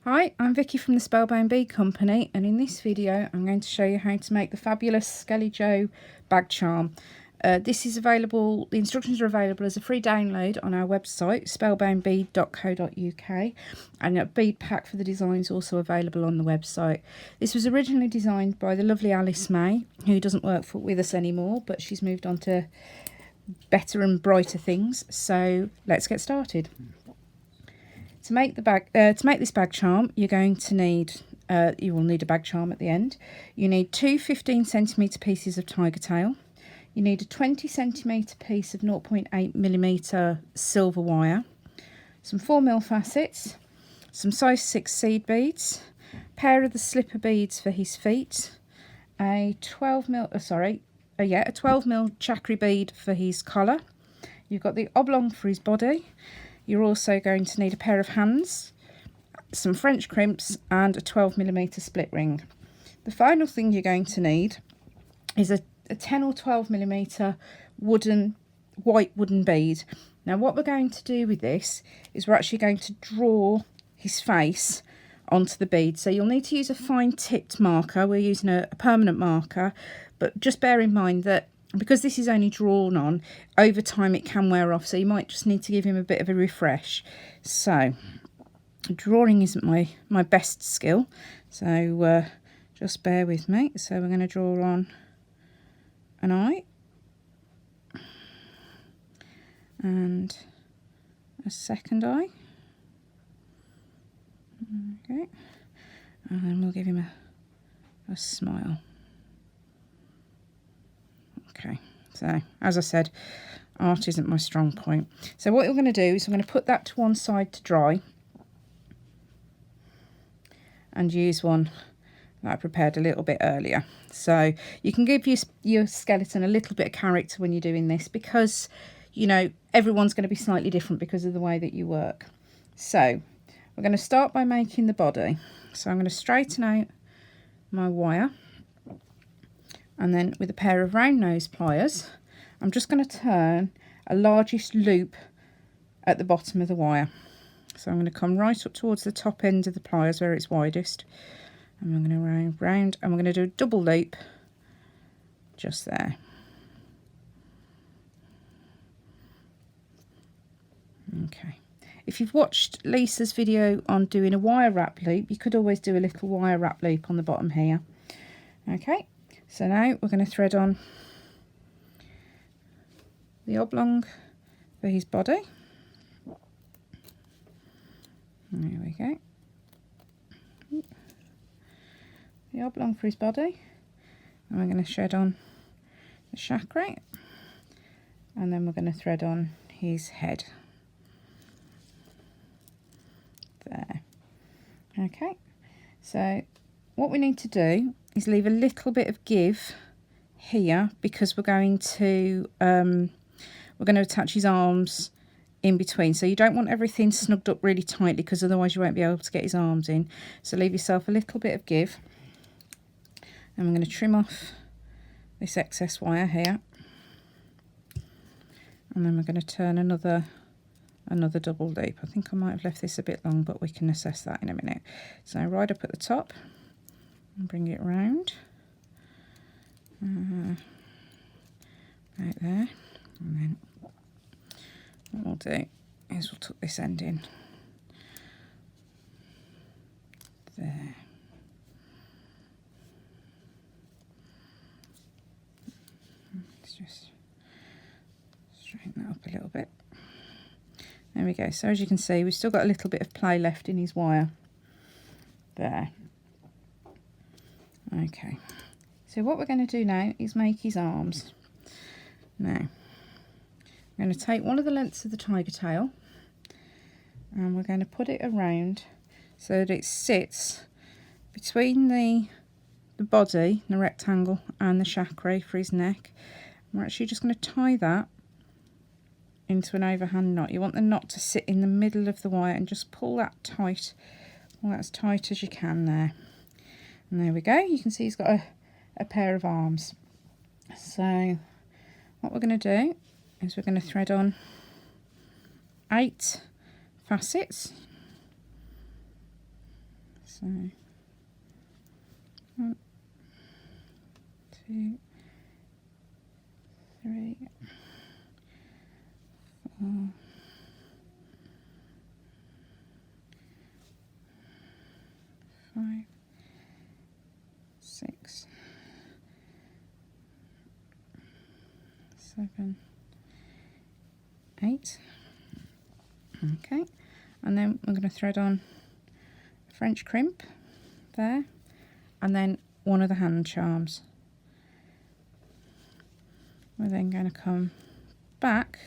Hi, I'm Vicky from the Spellbound Bead Company, and in this video I'm going to show you how to make the fabulous Skelly-Joe bag charm. This is available, the instructions are available as a free download on our website spellboundbead.co.uk, and a bead pack for the design is also available on the website. This was originally designed by the lovely Alice May, who doesn't work with us anymore, but she's moved on to better and brighter things. So let's get started. To make this bag charm, you're going to need, you will need a bag charm at the end. You need two 15cm pieces of tiger tail. You need a 20cm piece of 0.8mm silver wire, some 4mm facets, some size 6 seed beads, a pair of the slipper beads for his feet, a 12mm chakri bead for his collar. You've got the oblong for his body. You're also going to need a pair of hands, some French crimps, and a 12mm split ring. The final thing you're going to need is a 10 or 12mm white wooden bead. Now what we're going to do with this is we're actually going to draw his face onto the bead. So you'll need to use a fine tipped marker. We're using a permanent marker, but just bear in mind that because this is only drawn on, over time it can wear off, so you might just need to give him a bit of a refresh. So drawing isn't my best skill, so just bear with me. So we're going to draw on an eye and a second eye. Okay, and then we'll give him a smile. Okay, so as I said, art isn't my strong point. So what we're going to do is I'm going to put that to one side to dry and use one that I prepared a little bit earlier. So you can give your skeleton a little bit of character when you're doing this, because, you know, everyone's going to be slightly different because of the way that you work. So we're going to start by making the body. So I'm going to straighten out my wire. And then with a pair of round nose pliers, I'm just going to turn a largest loop at the bottom of the wire. So I'm going to come right up towards the top end of the pliers where it's widest. And I'm going to round, and we're going to do a double loop just there. Okay. If you've watched Lisa's video on doing a wire wrap loop, you could always do a little wire wrap loop on the bottom here. Okay. So now we're going to thread on the oblong for his body. There we go. The oblong for his body. And we're going to thread on the chakra. And then we're going to thread on his head. There. Okay. So what we need to do is leave a little bit of give here, because we're going to attach his arms in between. So you don't want everything snugged up really tightly, because otherwise you won't be able to get his arms in. So leave yourself a little bit of give. And I'm going to trim off this excess wire here. And then we're going to turn another double loop. I think I might have left this a bit long, but we can assess that in a minute. So right up at the top, and bring it round, right there, and then what we'll do is we'll tuck this end in there. Let's just straighten that up a little bit. There we go. So as you can see, we've still got a little bit of play left in his wire there. Okay, so what we're going to do now is make his arms. Now, I'm going to take one of the lengths of the tiger tail, and we're going to put it around so that it sits between the body, the rectangle, and the chakra for his neck. We're actually just going to tie that into an overhand knot. You want the knot to sit in the middle of the wire, and just pull that tight, pull that as tight as you can there. And there we go. You can see he's got a pair of arms. So what we're going to do is we're going to thread on 8 facets. So 1, 2, 3, 4, 5, 6, 7, 8. Okay, and then we're going to thread on a French crimp there, and then one of the hand charms. We're then going to come back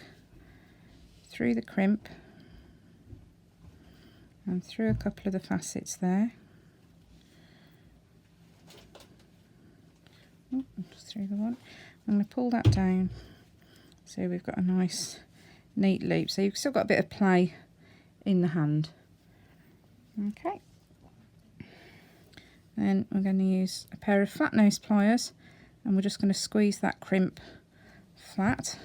through the crimp and through a couple of the facets there. Oh, just through the one. I'm going to pull that down so we've got a nice neat loop. So you've still got a bit of play in the hand. Okay. Then we're going to use a pair of flat nose pliers and we're just going to squeeze that crimp flat.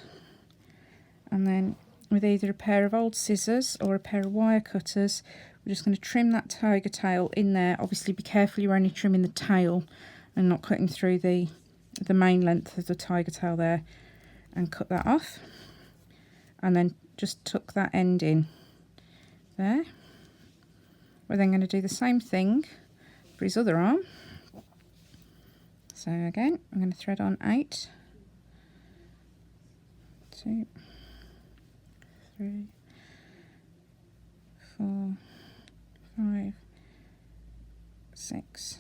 And then with either a pair of old scissors or a pair of wire cutters, we're just going to trim that tiger tail in there. Obviously be careful you're only trimming the tail and not cutting through the main length of the tiger tail there, and cut that off. And then just tuck that end in there. We're then going to do the same thing for his other arm. So again, I'm going to thread on 8, 2, 3, 4, 5, 6,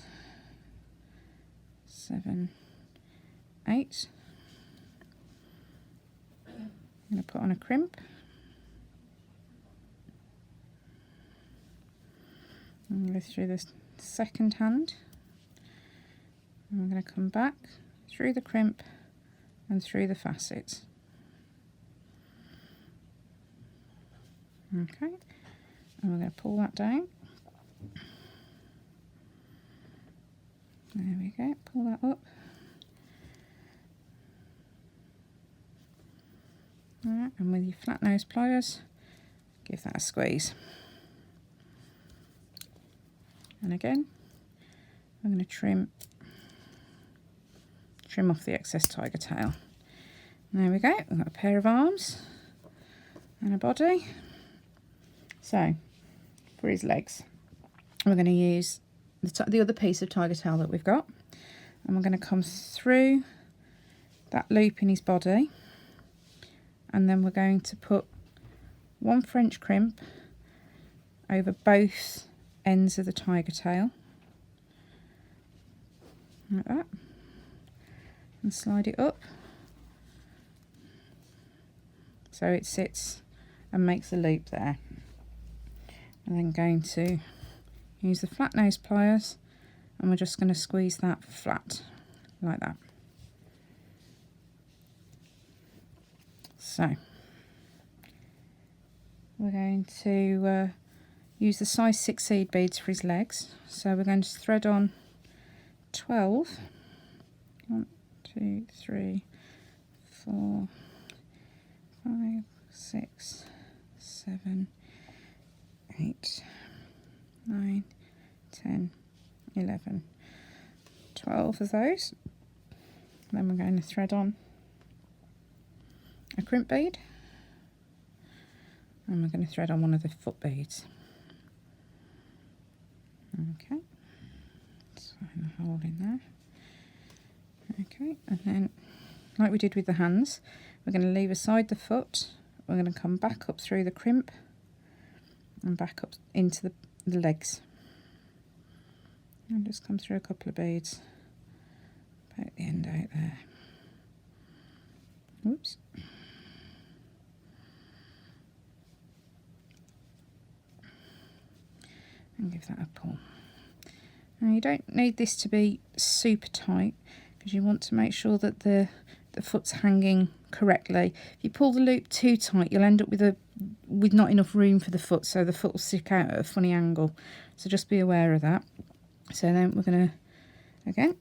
7, 8. I'm going to put on a crimp. And go through this second hand. And I'm going to come back through the crimp and through the facet. Okay, and we're going to pull that down. There we go, pull that up. Alright, and with your flat nose pliers, give that a squeeze. And again, I'm going to trim off the excess tiger tail. There we go, we've got a pair of arms and a body. So, for his legs, we're going to use the other piece of tiger tail that we've got, and we're going to come through that loop in his body, and then we're going to put one French crimp over both ends of the tiger tail, like that, and slide it up so it sits and makes a loop there. And then going to use the flat nose pliers, and we're just going to squeeze that flat like that. So we're going to use the size 6 seed beads for his legs. So we're going to thread on 12. 1, 2, 3, 4, 5, 6, 7, 8, 9, 10, 11, 12 of those. Then we're going to thread on a crimp bead, and we're going to thread on one of the foot beads. Okay, so find a hole in there. Okay, and then like we did with the hands, we're going to leave aside the foot, we're going to come back up through the crimp and back up into the legs, and just come through a couple of beads, poke the end out there. Oops. And give that a pull. Now you don't need this to be super tight, because you want to make sure that the foot's hanging correctly. If you pull the loop too tight, you'll end up with not enough room for the foot, so the foot will stick out at a funny angle. So just be aware of that. So then we're going to, again,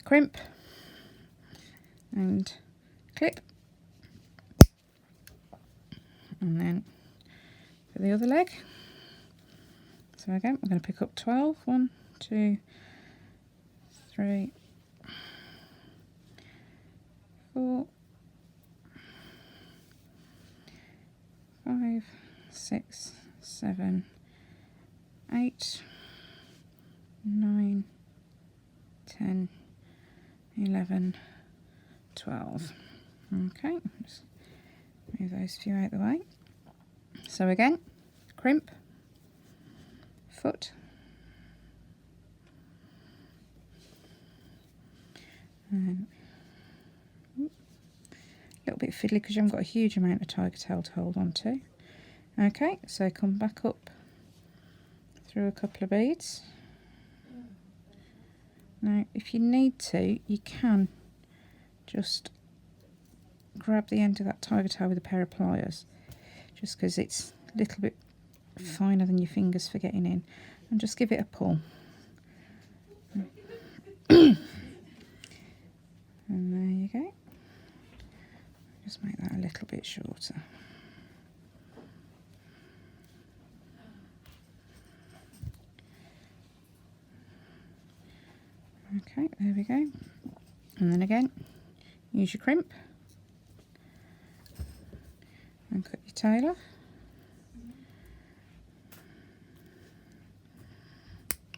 crimp and clip. And then for the other leg, so So again, we're going to pick up 12. 1, 2, 3, 4, 5, 6, 7, 8, 9, 10, 11, 12. Okay, just move those few out of the way. So again, crimp, foot, and a little bit fiddly because you haven't got a huge amount of tiger tail to hold on to. Okay, so come back up through a couple of beads. Now, if you need to, you can just grab the end of that tiger tail with a pair of pliers, just because it's a little bit finer than your fingers for getting in, and just give it a pull. And there you go. Just make that a little bit shorter. Okay, there we go. And then again, use your crimp and cut your tail off.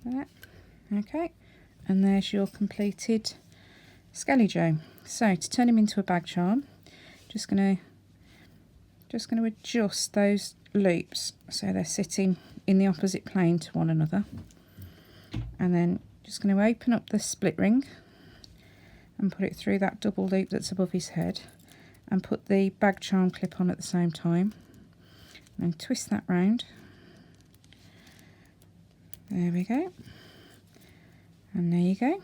There. Okay, and there's your completed Skelly-Joe. So to turn him into a bag charm, just going to adjust those loops so they're sitting in the opposite plane to one another, and then just going to open up the split ring and put it through that double loop that's above his head, and put the bag charm clip on at the same time, and then twist that round. There we go, and there you go.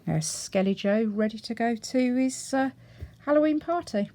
There's Skelly-Joe ready to go to his Halloween party.